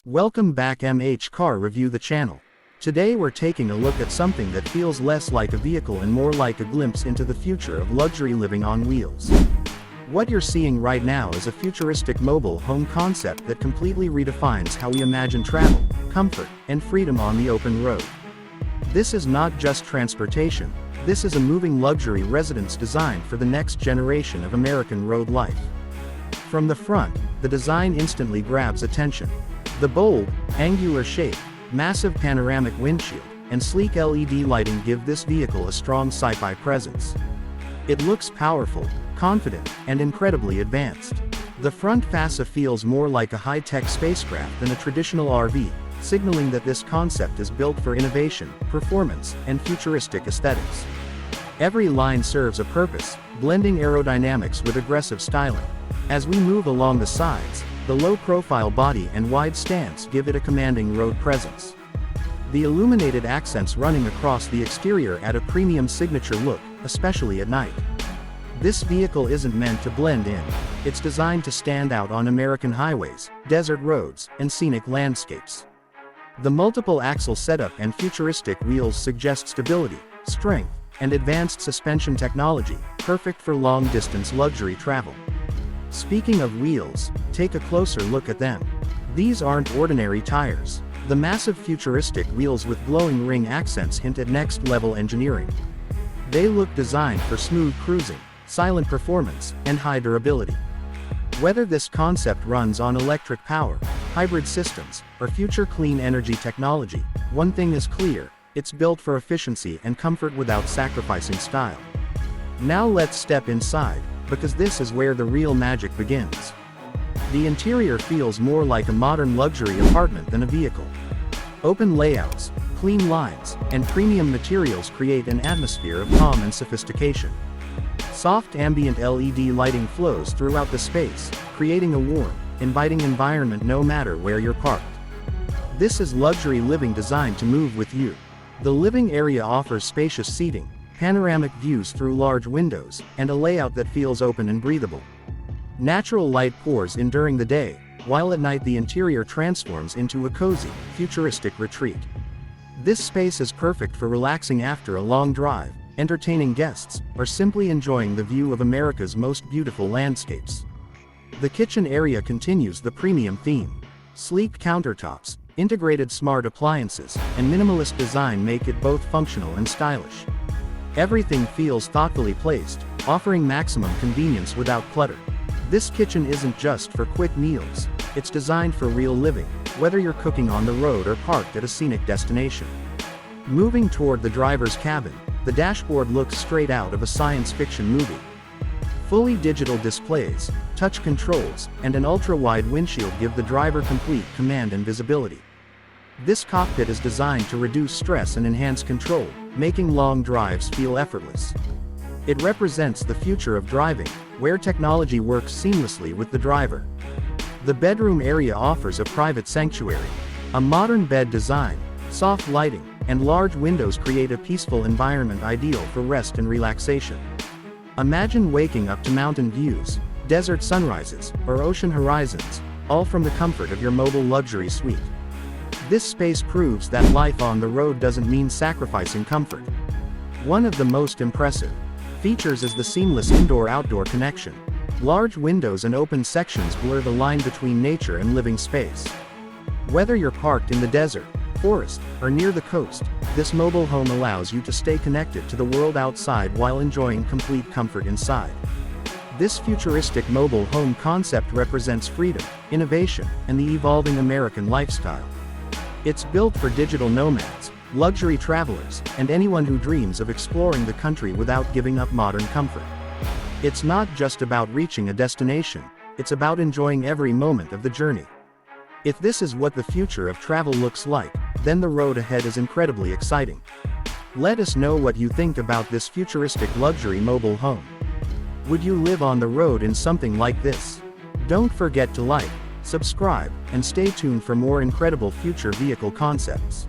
Welcome back Car Review the channel. Today we're taking a look at something that feels less like a vehicle and more like a glimpse into the future of luxury living on wheels. What you're seeing right now is a futuristic mobile home concept that completely redefines how we imagine travel, comfort, and freedom on the open road. This is not just transportation, this is a moving luxury residence designed for the next generation of American road life. From the front, the design instantly grabs attention. The bold, angular shape, massive panoramic windshield, and sleek LED lighting give this vehicle a strong sci-fi presence. It looks powerful, confident, and incredibly advanced. The front fascia feels more like a high-tech spacecraft than a traditional RV, signaling that this concept is built for innovation, performance, and futuristic aesthetics. Every line serves a purpose, blending aerodynamics with aggressive styling. As we move along the sides, the low-profile body and wide stance give it a commanding road presence. The illuminated accents running across the exterior add a premium signature look, especially at night. This vehicle isn't meant to blend in, it's designed to stand out on American highways, desert roads, and scenic landscapes. The multiple axle setup and futuristic wheels suggest stability, strength, and advanced suspension technology, perfect for long-distance luxury travel. Speaking of wheels, take a closer look at them. These aren't ordinary tires. The massive futuristic wheels with glowing ring accents hint at next-level engineering. They look designed for smooth cruising, silent performance, and high durability. Whether this concept runs on electric power, hybrid systems, or future clean energy technology, one thing is clear, it's built for efficiency and comfort without sacrificing style. Now let's step inside, because this is where the real magic begins. The interior feels more like a modern luxury apartment than a vehicle. Open layouts, clean lines, and premium materials create an atmosphere of calm and sophistication. Soft ambient LED lighting flows throughout the space, creating a warm, inviting environment no matter where you're parked. This is luxury living designed to move with you. The living area offers spacious seating, panoramic views through large windows, and a layout that feels open and breathable. Natural light pours in during the day, while at night the interior transforms into a cozy, futuristic retreat. This space is perfect for relaxing after a long drive, entertaining guests, or simply enjoying the view of America's most beautiful landscapes. The kitchen area continues the premium theme. Sleek countertops, integrated smart appliances, and minimalist design make it both functional and stylish. Everything feels thoughtfully placed, offering maximum convenience without clutter. This kitchen isn't just for quick meals, it's designed for real living, whether you're cooking on the road or parked at a scenic destination. Moving toward the driver's cabin, the dashboard looks straight out of a science fiction movie. Fully digital displays, touch controls, and an ultra-wide windshield give the driver complete command and visibility. This cockpit is designed to reduce stress and enhance control, making long drives feel effortless. It represents the future of driving, where technology works seamlessly with the driver. The bedroom area offers a private sanctuary. A modern bed design, soft lighting, and large windows create a peaceful environment ideal for rest and relaxation. Imagine waking up to mountain views, desert sunrises, or ocean horizons, all from the comfort of your mobile luxury suite. This space proves that life on the road doesn't mean sacrificing comfort. One of the most impressive features is the seamless indoor-outdoor connection. Large windows and open sections blur the line between nature and living space. Whether you're parked in the desert, forest, or near the coast, this mobile home allows you to stay connected to the world outside while enjoying complete comfort inside. This futuristic mobile home concept represents freedom, innovation, and the evolving American lifestyle. It's built for digital nomads, luxury travelers, and anyone who dreams of exploring the country without giving up modern comfort. It's not just about reaching a destination, it's about enjoying every moment of the journey. If this is what the future of travel looks like, then the road ahead is incredibly exciting. Let us know what you think about this futuristic luxury mobile home. Would you live on the road in something like this? Don't forget to like, subscribe, and stay tuned for more incredible future vehicle concepts.